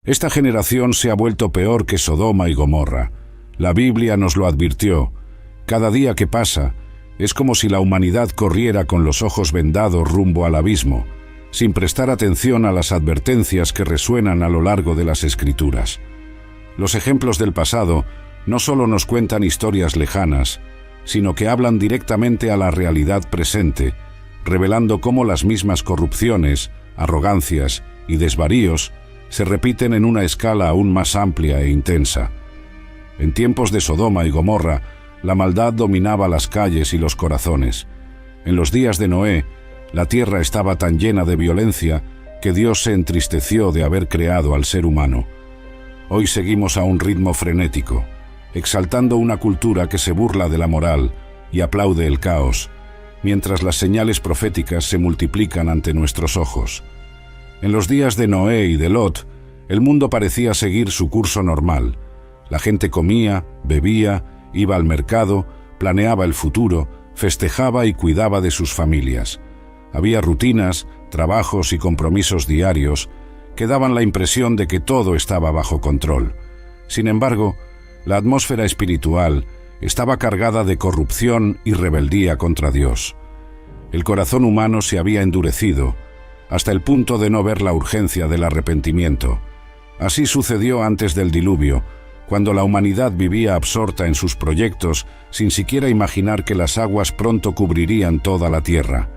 Esta generación se ha vuelto peor que Sodoma y Gomorra. La Biblia nos lo advirtió. Cada día que pasa, es como si la humanidad corriera con los ojos vendados rumbo al abismo, sin prestar atención a las advertencias que resuenan a lo largo de las Escrituras. Los ejemplos del pasado no solo nos cuentan historias lejanas, sino que hablan directamente a la realidad presente, revelando cómo las mismas corrupciones, arrogancias y desvaríos se repiten en una escala aún más amplia e intensa. En tiempos de Sodoma y Gomorra, la maldad dominaba las calles y los corazones. En los días de Noé, la tierra estaba tan llena de violencia que Dios se entristeció de haber creado al ser humano. Hoy seguimos a un ritmo frenético, exaltando una cultura que se burla de la moral y aplaude el caos, mientras las señales proféticas se multiplican ante nuestros ojos. En los días de Noé y de Lot, el mundo parecía seguir su curso normal. La gente comía, bebía, iba al mercado, planeaba el futuro, festejaba y cuidaba de sus familias. Había rutinas, trabajos y compromisos diarios que daban la impresión de que todo estaba bajo control. Sin embargo, la atmósfera espiritual estaba cargada de corrupción y rebeldía contra Dios. El corazón humano se había endurecido, hasta el punto de no ver la urgencia del arrepentimiento. Así sucedió antes del diluvio, cuando la humanidad vivía absorta en sus proyectos sin siquiera imaginar que las aguas pronto cubrirían toda la tierra.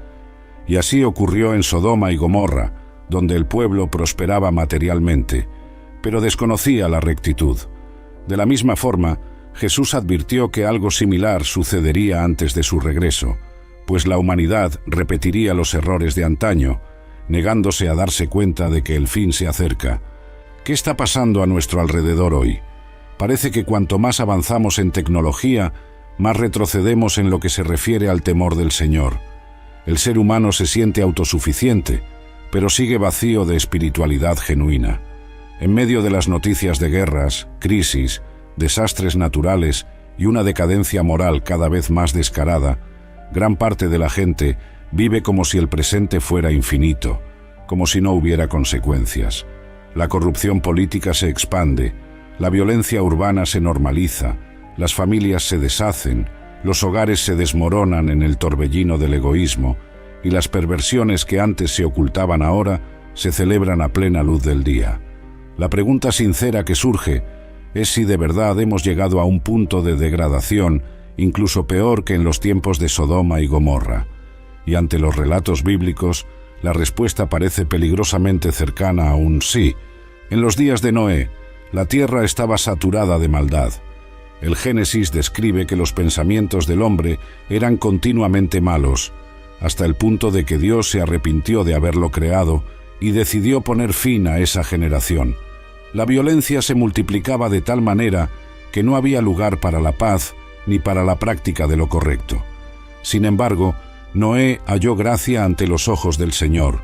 Y así ocurrió en Sodoma y Gomorra, donde el pueblo prosperaba materialmente, pero desconocía la rectitud. De la misma forma, Jesús advirtió que algo similar sucedería antes de su regreso, pues la humanidad repetiría los errores de antaño, negándose a darse cuenta de que el fin se acerca. ¿Qué está pasando a nuestro alrededor hoy? Parece que cuanto más avanzamos en tecnología, más retrocedemos en lo que se refiere al temor del Señor. El ser humano se siente autosuficiente, pero sigue vacío de espiritualidad genuina. En medio de las noticias de guerras, crisis, desastres naturales y una decadencia moral cada vez más descarada, gran parte de la gente vive como si el presente fuera infinito, como si no hubiera consecuencias. La corrupción política se expande, la violencia urbana se normaliza, las familias se deshacen, los hogares se desmoronan en el torbellino del egoísmo y las perversiones que antes se ocultaban ahora se celebran a plena luz del día. La pregunta sincera que surge es si de verdad hemos llegado a un punto de degradación incluso peor que en los tiempos de Sodoma y Gomorra. Y ante los relatos bíblicos, la respuesta parece peligrosamente cercana a un sí. En los días de Noé, la tierra estaba saturada de maldad. El Génesis describe que los pensamientos del hombre eran continuamente malos, hasta el punto de que Dios se arrepintió de haberlo creado y decidió poner fin a esa generación. La violencia se multiplicaba de tal manera que no había lugar para la paz ni para la práctica de lo correcto. Sin embargo, Noé halló gracia ante los ojos del Señor.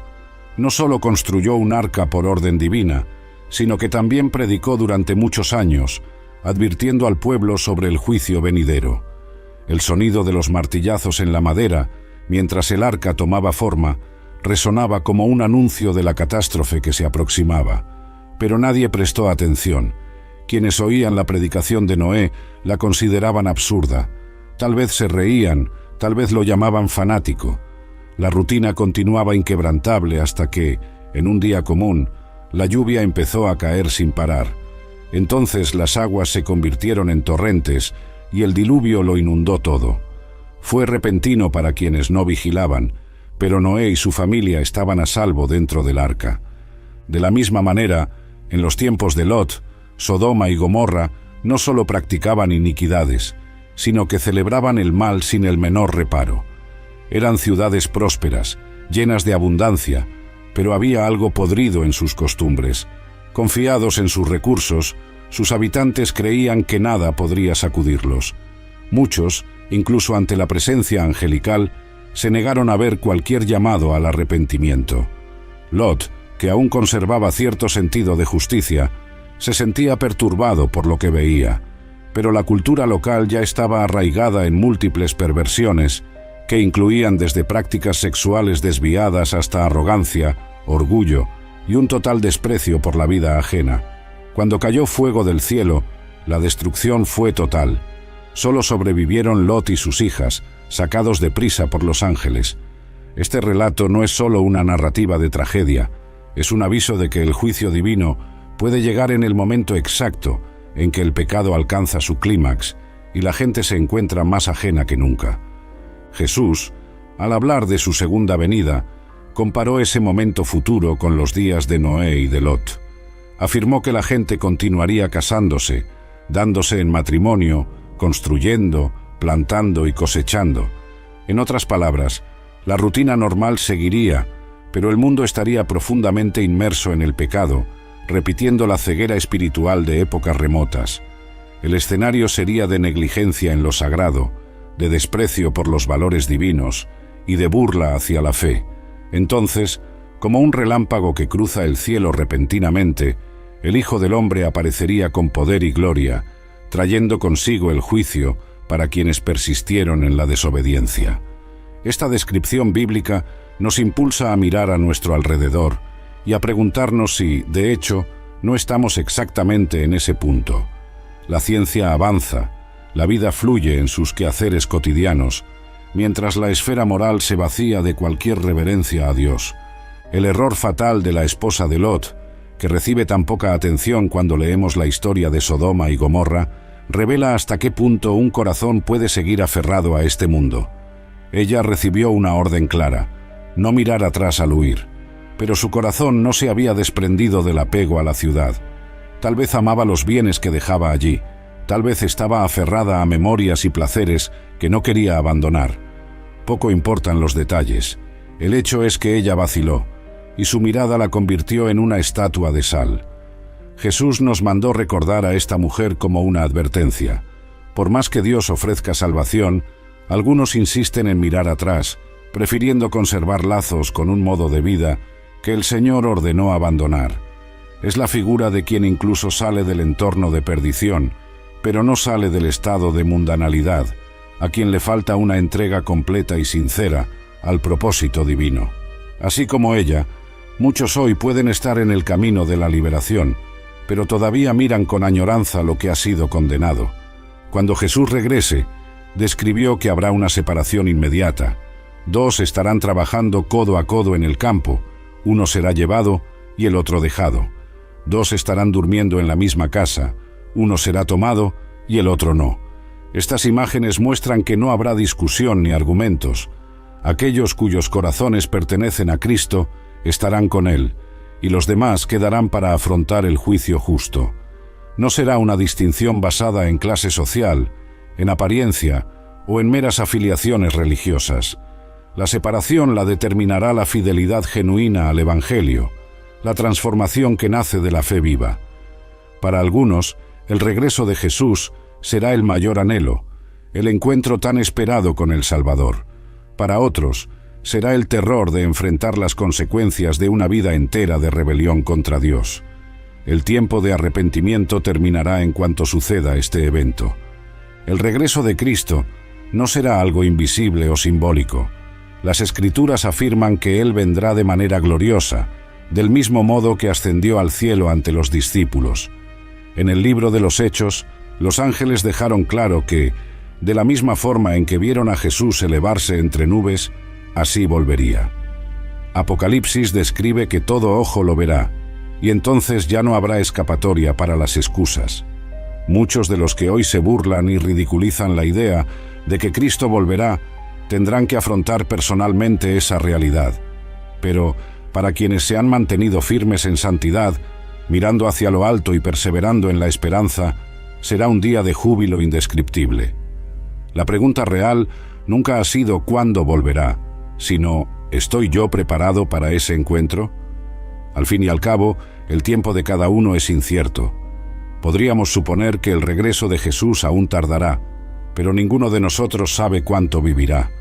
No solo construyó un arca por orden divina, sino que también predicó durante muchos años, advirtiendo al pueblo sobre el juicio venidero. El sonido de los martillazos en la madera, mientras el arca tomaba forma, resonaba como un anuncio de la catástrofe que se aproximaba. Pero nadie prestó atención. Quienes oían la predicación de Noé la consideraban absurda. Tal vez se reían, tal vez lo llamaban fanático. La rutina continuaba inquebrantable hasta que, en un día común, la lluvia empezó a caer sin parar. Entonces las aguas se convirtieron en torrentes y el diluvio lo inundó todo. Fue repentino para quienes no vigilaban, pero Noé y su familia estaban a salvo dentro del arca. De la misma manera, en los tiempos de Lot, Sodoma y Gomorra no solo practicaban iniquidades, sino que celebraban el mal sin el menor reparo. Eran ciudades prósperas, llenas de abundancia, pero había algo podrido en sus costumbres. Confiados en sus recursos, sus habitantes creían que nada podría sacudirlos. Muchos, incluso ante la presencia angelical, se negaron a ver cualquier llamado al arrepentimiento. Lot, que aún conservaba cierto sentido de justicia, se sentía perturbado por lo que veía, pero la cultura local ya estaba arraigada en múltiples perversiones, que incluían desde prácticas sexuales desviadas hasta arrogancia, orgullo y un total desprecio por la vida ajena. Cuando cayó fuego del cielo, la destrucción fue total. Solo sobrevivieron Lot y sus hijas, sacados de prisa por los ángeles. Este relato no es solo una narrativa de tragedia, es un aviso de que el juicio divino puede llegar en el momento exacto en que el pecado alcanza su clímax y la gente se encuentra más ajena que nunca. Jesús, al hablar de su segunda venida, comparó ese momento futuro con los días de Noé y de Lot. Afirmó que la gente continuaría casándose, dándose en matrimonio, construyendo, plantando y cosechando. En otras palabras, la rutina normal seguiría, pero el mundo estaría profundamente inmerso en el pecado, repitiendo la ceguera espiritual de épocas remotas. El escenario sería de negligencia en lo sagrado, de desprecio por los valores divinos y de burla hacia la fe. Entonces, como un relámpago que cruza el cielo repentinamente, el Hijo del Hombre aparecería con poder y gloria, trayendo consigo el juicio para quienes persistieron en la desobediencia. Esta descripción bíblica nos impulsa a mirar a nuestro alrededor y a preguntarnos si, de hecho, no estamos exactamente en ese punto. La ciencia avanza, la vida fluye en sus quehaceres cotidianos, mientras la esfera moral se vacía de cualquier reverencia a Dios. El error fatal de la esposa de Lot, que recibe tan poca atención cuando leemos la historia de Sodoma y Gomorra, revela hasta qué punto un corazón puede seguir aferrado a este mundo. Ella recibió una orden clara: no mirar atrás al huir. Pero su corazón no se había desprendido del apego a la ciudad. Tal vez amaba los bienes que dejaba allí. Tal vez estaba aferrada a memorias y placeres que no quería abandonar. Poco importan los detalles. El hecho es que ella vaciló, y su mirada la convirtió en una estatua de sal. Jesús nos mandó recordar a esta mujer como una advertencia. Por más que Dios ofrezca salvación, algunos insisten en mirar atrás, prefiriendo conservar lazos con un modo de vida que el Señor ordenó abandonar. Es la figura de quien incluso sale del entorno de perdición, pero no sale del estado de mundanalidad, a quien le falta una entrega completa y sincera al propósito divino. Así como ella, muchos hoy pueden estar en el camino de la liberación, pero todavía miran con añoranza lo que ha sido condenado. Cuando Jesús regrese, describió que habrá una separación inmediata. Dos estarán trabajando codo a codo en el campo, uno será llevado y el otro dejado. Dos estarán durmiendo en la misma casa, uno será tomado y el otro no. Estas imágenes muestran que no habrá discusión ni argumentos. Aquellos cuyos corazones pertenecen a Cristo estarán con Él, y los demás quedarán para afrontar el juicio justo. No será una distinción basada en clase social, en apariencia o en meras afiliaciones religiosas. La separación la determinará la fidelidad genuina al Evangelio, la transformación que nace de la fe viva. Para algunos, el regreso de Jesús será el mayor anhelo, el encuentro tan esperado con el Salvador. Para otros, será el terror de enfrentar las consecuencias de una vida entera de rebelión contra Dios. El tiempo de arrepentimiento terminará en cuanto suceda este evento. El regreso de Cristo no será algo invisible o simbólico. Las Escrituras afirman que Él vendrá de manera gloriosa, del mismo modo que ascendió al cielo ante los discípulos. En el libro de los Hechos, los ángeles dejaron claro que, de la misma forma en que vieron a Jesús elevarse entre nubes, así volvería. Apocalipsis describe que todo ojo lo verá, y entonces ya no habrá escapatoria para las excusas. Muchos de los que hoy se burlan y ridiculizan la idea de que Cristo volverá tendrán que afrontar personalmente esa realidad. Pero, para quienes se han mantenido firmes en santidad, mirando hacia lo alto y perseverando en la esperanza, será un día de júbilo indescriptible. La pregunta real nunca ha sido ¿cuándo volverá?, sino ¿estoy yo preparado para ese encuentro? Al fin y al cabo, el tiempo de cada uno es incierto. Podríamos suponer que el regreso de Jesús aún tardará, pero ninguno de nosotros sabe cuánto vivirá.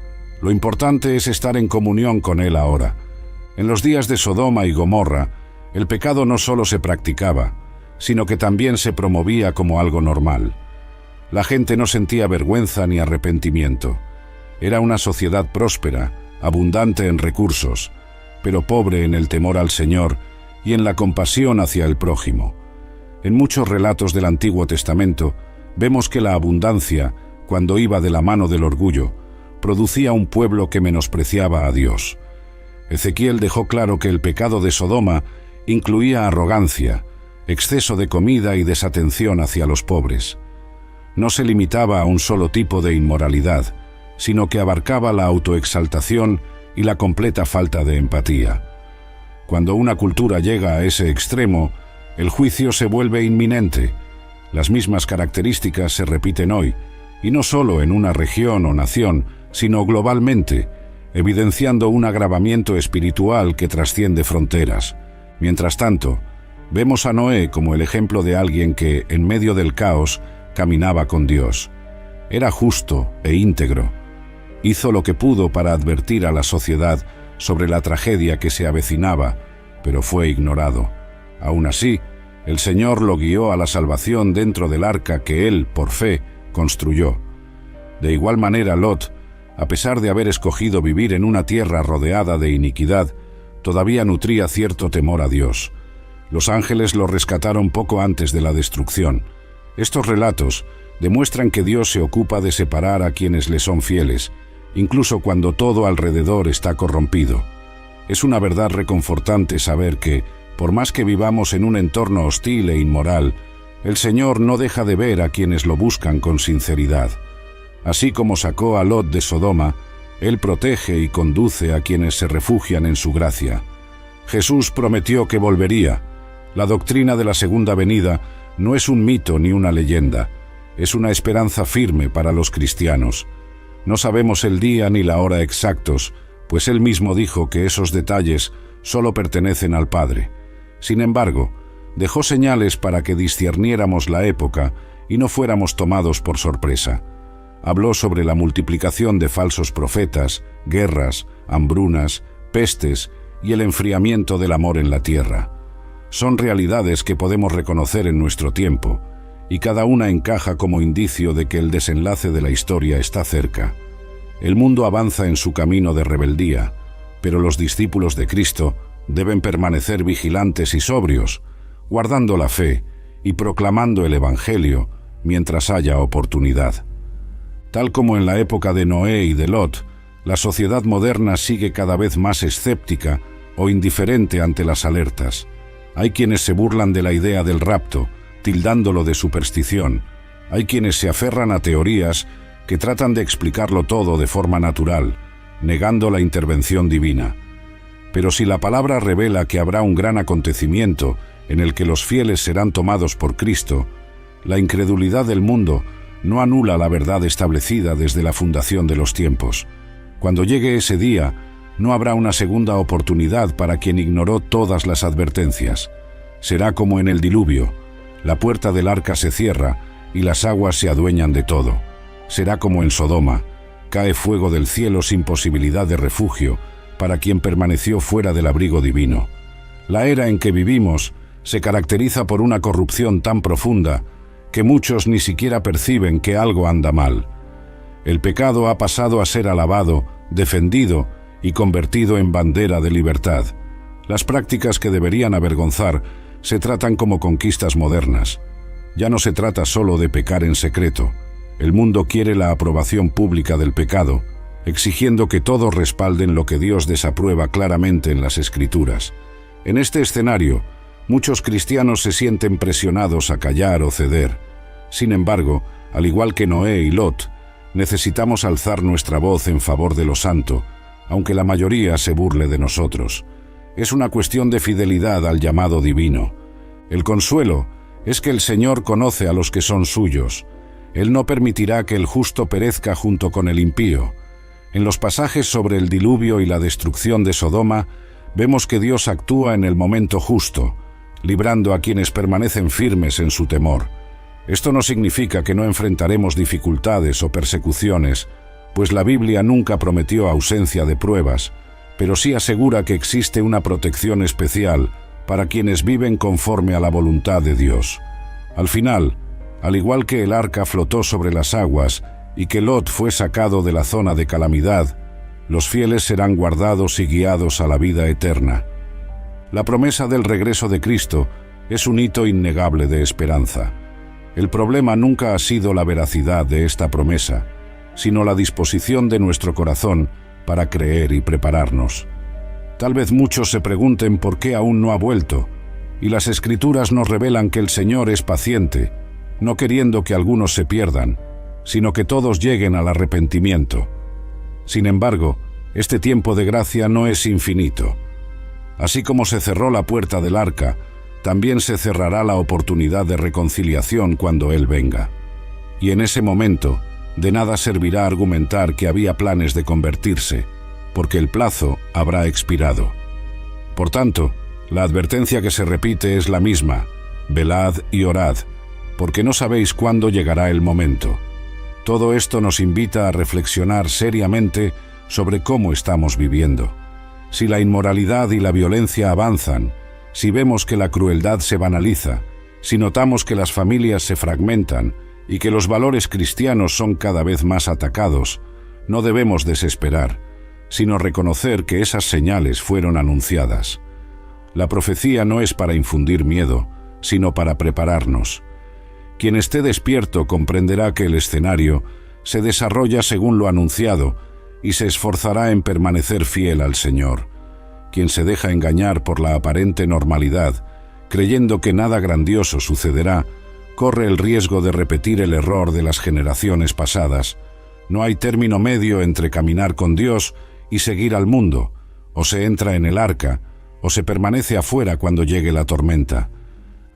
Lo importante es estar en comunión con Él ahora. En los días de Sodoma y Gomorra, el pecado no solo se practicaba, sino que también se promovía como algo normal. La gente no sentía vergüenza ni arrepentimiento. Era una sociedad próspera, abundante en recursos, pero pobre en el temor al Señor y en la compasión hacia el prójimo. En muchos relatos del Antiguo Testamento vemos que la abundancia, cuando iba de la mano del orgullo, producía un pueblo que menospreciaba a Dios. Ezequiel dejó claro que el pecado de Sodoma incluía arrogancia, exceso de comida y desatención hacia los pobres. No se limitaba a un solo tipo de inmoralidad, sino que abarcaba la autoexaltación y la completa falta de empatía. Cuando una cultura llega a ese extremo, el juicio se vuelve inminente. Las mismas características se repiten hoy, y no solo en una región o nación, sino globalmente, evidenciando un agravamiento espiritual que trasciende fronteras. Mientras tanto, vemos a Noé como el ejemplo de alguien que, en medio del caos, caminaba con Dios. Era justo e íntegro. Hizo lo que pudo para advertir a la sociedad sobre la tragedia que se avecinaba, pero fue ignorado. Aún así, el Señor lo guió a la salvación dentro del arca que él, por fe, construyó. De igual manera, Lot, a pesar de haber escogido vivir en una tierra rodeada de iniquidad, todavía nutría cierto temor a Dios. Los ángeles lo rescataron poco antes de la destrucción. Estos relatos demuestran que Dios se ocupa de separar a quienes le son fieles, incluso cuando todo alrededor está corrompido. Es una verdad reconfortante saber que, por más que vivamos en un entorno hostil e inmoral, el Señor no deja de ver a quienes lo buscan con sinceridad. Así como sacó a Lot de Sodoma, Él protege y conduce a quienes se refugian en su gracia. Jesús prometió que volvería. La doctrina de la segunda venida no es un mito ni una leyenda, es una esperanza firme para los cristianos. No sabemos el día ni la hora exactos, pues Él mismo dijo que esos detalles solo pertenecen al Padre. Sin embargo, dejó señales para que discerniéramos la época y no fuéramos tomados por sorpresa. Habló sobre la multiplicación de falsos profetas, guerras, hambrunas, pestes y el enfriamiento del amor en la tierra. Son realidades que podemos reconocer en nuestro tiempo, y cada una encaja como indicio de que el desenlace de la historia está cerca. El mundo avanza en su camino de rebeldía, pero los discípulos de Cristo deben permanecer vigilantes y sobrios, guardando la fe y proclamando el Evangelio mientras haya oportunidad. Tal como en la época de Noé y de Lot, la sociedad moderna sigue cada vez más escéptica o indiferente ante las alertas. Hay quienes se burlan de la idea del rapto, tildándolo de superstición. Hay quienes se aferran a teorías que tratan de explicarlo todo de forma natural, negando la intervención divina. Pero si la palabra revela que habrá un gran acontecimiento en el que los fieles serán tomados por Cristo, la incredulidad del mundo no anula la verdad establecida desde la fundación de los tiempos. Cuando llegue ese día, no habrá una segunda oportunidad para quien ignoró todas las advertencias. Será como en el diluvio: la puerta del arca se cierra y las aguas se adueñan de todo. Será como en Sodoma: cae fuego del cielo sin posibilidad de refugio para quien permaneció fuera del abrigo divino. La era en que vivimos se caracteriza por una corrupción tan profunda que muchos ni siquiera perciben que algo anda mal. El pecado ha pasado a ser alabado, defendido y convertido en bandera de libertad. Las prácticas que deberían avergonzar se tratan como conquistas modernas. Ya no se trata solo de pecar en secreto. El mundo quiere la aprobación pública del pecado, exigiendo que todos respalden lo que Dios desaprueba claramente en las Escrituras. En este escenario, muchos cristianos se sienten presionados a callar o ceder. Sin embargo, al igual que Noé y Lot, necesitamos alzar nuestra voz en favor de lo santo, aunque la mayoría se burle de nosotros. Es una cuestión de fidelidad al llamado divino. El consuelo es que el Señor conoce a los que son suyos. Él no permitirá que el justo perezca junto con el impío. En los pasajes sobre el diluvio y la destrucción de Sodoma, vemos que Dios actúa en el momento justo, librando a quienes permanecen firmes en su temor. Esto no significa que no enfrentaremos dificultades o persecuciones, pues la Biblia nunca prometió ausencia de pruebas, pero sí asegura que existe una protección especial para quienes viven conforme a la voluntad de Dios. Al final, al igual que el arca flotó sobre las aguas y que Lot fue sacado de la zona de calamidad, los fieles serán guardados y guiados a la vida eterna. La promesa del regreso de Cristo es un hito innegable de esperanza. El problema nunca ha sido la veracidad de esta promesa, sino la disposición de nuestro corazón para creer y prepararnos. Tal vez muchos se pregunten por qué aún no ha vuelto, y las Escrituras nos revelan que el Señor es paciente, no queriendo que algunos se pierdan, sino que todos lleguen al arrepentimiento. Sin embargo, este tiempo de gracia no es infinito. Así como se cerró la puerta del arca, también se cerrará la oportunidad de reconciliación cuando Él venga. Y en ese momento, de nada servirá argumentar que había planes de convertirse, porque el plazo habrá expirado. Por tanto, la advertencia que se repite es la misma: velad y orad, porque no sabéis cuándo llegará el momento. Todo esto nos invita a reflexionar seriamente sobre cómo estamos viviendo. Si la inmoralidad y la violencia avanzan, si vemos que la crueldad se banaliza, si notamos que las familias se fragmentan y que los valores cristianos son cada vez más atacados, no debemos desesperar, sino reconocer que esas señales fueron anunciadas. La profecía no es para infundir miedo, sino para prepararnos. Quien esté despierto comprenderá que el escenario se desarrolla según lo anunciado y se esforzará en permanecer fiel al Señor. Quien se deja engañar por la aparente normalidad, creyendo que nada grandioso sucederá, corre el riesgo de repetir el error de las generaciones pasadas. No hay término medio entre caminar con Dios y seguir al mundo. O se entra en el arca, o se permanece afuera cuando llegue la tormenta.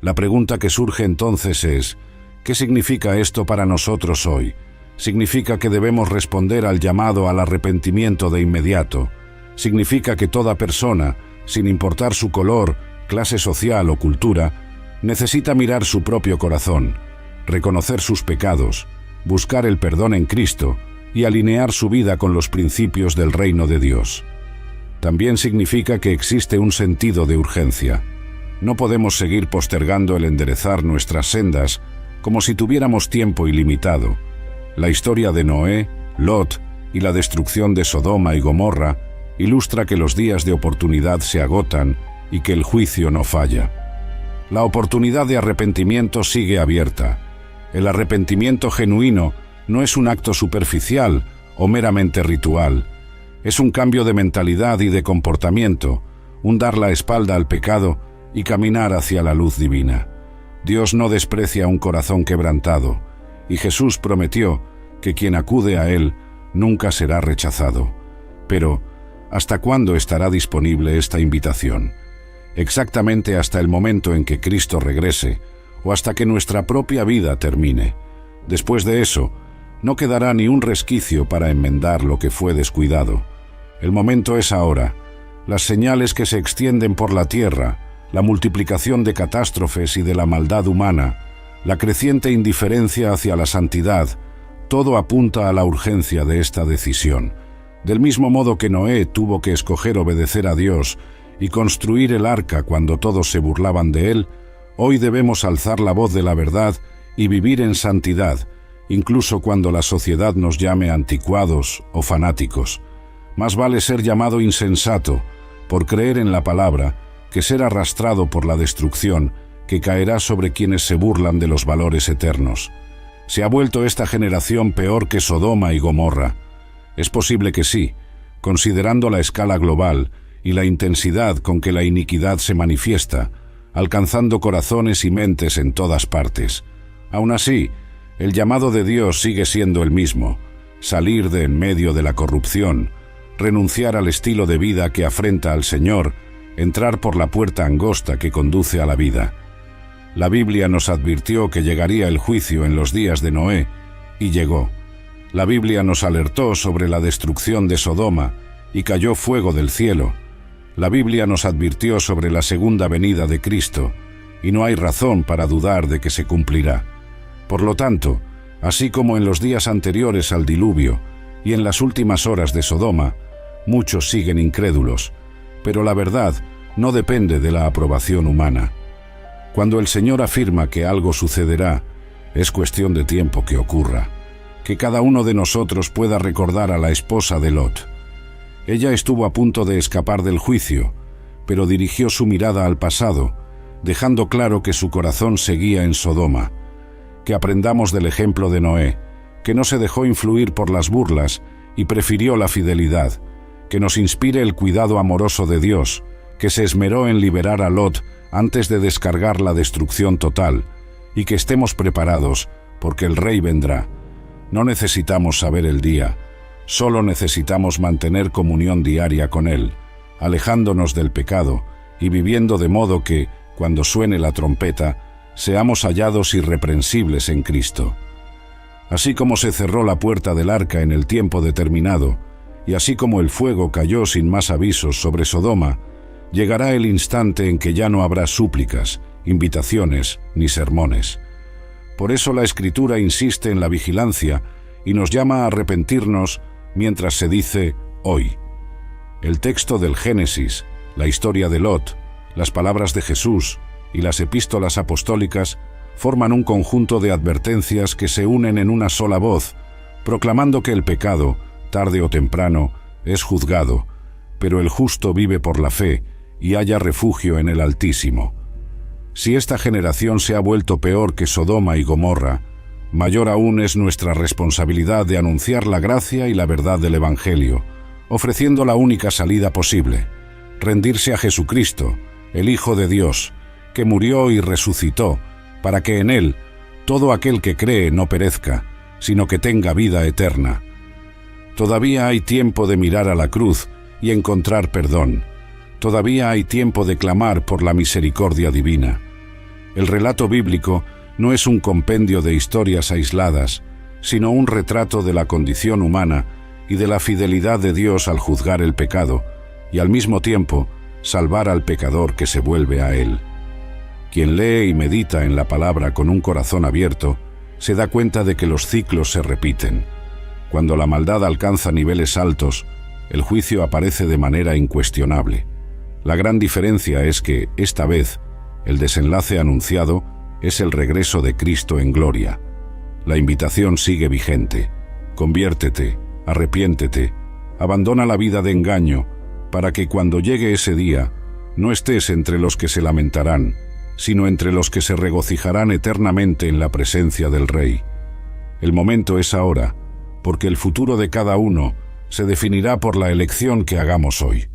La pregunta que surge entonces es: ¿qué significa esto para nosotros hoy? ¿Significa que debemos responder al llamado al arrepentimiento de inmediato? ¿Significa que toda persona, sin importar su color, clase social o cultura, necesita mirar su propio corazón, reconocer sus pecados, buscar el perdón en Cristo y alinear su vida con los principios del reino de Dios? También significa que existe un sentido de urgencia. No podemos seguir postergando el enderezar nuestras sendas como si tuviéramos tiempo ilimitado. La historia de Noé, Lot y la destrucción de Sodoma y Gomorra ilustra que los días de oportunidad se agotan y que el juicio no falla. La oportunidad de arrepentimiento sigue abierta. El arrepentimiento genuino no es un acto superficial o meramente ritual. Es un cambio de mentalidad y de comportamiento, un dar la espalda al pecado y caminar hacia la luz divina. Dios no desprecia un corazón quebrantado, y Jesús prometió que quien acude a Él nunca será rechazado. Pero, ¿hasta cuándo estará disponible esta invitación? Exactamente hasta el momento en que Cristo regrese, o hasta que nuestra propia vida termine. Después de eso, no quedará ni un resquicio para enmendar lo que fue descuidado. El momento es ahora. Las señales que se extienden por la tierra, la multiplicación de catástrofes y de la maldad humana, la creciente indiferencia hacia la santidad, todo apunta a la urgencia de esta decisión. Del mismo modo que Noé tuvo que escoger obedecer a Dios y construir el arca cuando todos se burlaban de él, hoy debemos alzar la voz de la verdad y vivir en santidad, incluso cuando la sociedad nos llame anticuados o fanáticos. Más vale ser llamado insensato por creer en la palabra que ser arrastrado por la destrucción que caerá sobre quienes se burlan de los valores eternos. ¿Se ha vuelto esta generación peor que Sodoma y Gomorra? Es posible que sí, considerando la escala global y la intensidad con que la iniquidad se manifiesta, alcanzando corazones y mentes en todas partes. Aún así, el llamado de Dios sigue siendo el mismo: salir de en medio de la corrupción, renunciar al estilo de vida que afrenta al Señor, entrar por la puerta angosta que conduce a la vida. La Biblia nos advirtió que llegaría el juicio en los días de Noé, y llegó. La Biblia nos alertó sobre la destrucción de Sodoma, y cayó fuego del cielo. La Biblia nos advirtió sobre la segunda venida de Cristo, y no hay razón para dudar de que se cumplirá. Por lo tanto, así como en los días anteriores al diluvio y en las últimas horas de Sodoma, muchos siguen incrédulos, pero la verdad no depende de la aprobación humana. Cuando el Señor afirma que algo sucederá, es cuestión de tiempo que ocurra. Que cada uno de nosotros pueda recordar a la esposa de Lot. Ella estuvo a punto de escapar del juicio, pero dirigió su mirada al pasado, dejando claro que su corazón seguía en Sodoma. Que aprendamos del ejemplo de Noé, que no se dejó influir por las burlas y prefirió la fidelidad. Que nos inspire el cuidado amoroso de Dios, que se esmeró en liberar a Lot antes de descargar la destrucción total, y que estemos preparados, porque el Rey vendrá. No necesitamos saber el día, solo necesitamos mantener comunión diaria con Él, alejándonos del pecado y viviendo de modo que, cuando suene la trompeta, seamos hallados irreprensibles en Cristo. Así como se cerró la puerta del arca en el tiempo determinado, y así como el fuego cayó sin más avisos sobre Sodoma, llegará el instante en que ya no habrá súplicas, invitaciones ni sermones. Por eso la Escritura insiste en la vigilancia y nos llama a arrepentirnos mientras se dice hoy. El texto del Génesis, la historia de Lot, las palabras de Jesús y las epístolas apostólicas forman un conjunto de advertencias que se unen en una sola voz, proclamando que el pecado, tarde o temprano, es juzgado, pero el justo vive por la fe y halla refugio en el Altísimo. Si esta generación se ha vuelto peor que Sodoma y Gomorra, mayor aún es nuestra responsabilidad de anunciar la gracia y la verdad del Evangelio, ofreciendo la única salida posible: rendirse a Jesucristo, el Hijo de Dios, que murió y resucitó, para que en Él todo aquel que cree no perezca, sino que tenga vida eterna. Todavía hay tiempo de mirar a la cruz y encontrar perdón. Todavía hay tiempo de clamar por la misericordia divina. El relato bíblico no es un compendio de historias aisladas, sino un retrato de la condición humana y de la fidelidad de Dios al juzgar el pecado, y al mismo tiempo salvar al pecador que se vuelve a Él. Quien lee y medita en la palabra con un corazón abierto, se da cuenta de que los ciclos se repiten. Cuando la maldad alcanza niveles altos, el juicio aparece de manera incuestionable. La gran diferencia es que, esta vez, el desenlace anunciado es el regreso de Cristo en gloria. La invitación sigue vigente. Conviértete, arrepiéntete, abandona la vida de engaño, para que cuando llegue ese día, no estés entre los que se lamentarán, sino entre los que se regocijarán eternamente en la presencia del Rey. El momento es ahora, porque el futuro de cada uno se definirá por la elección que hagamos hoy.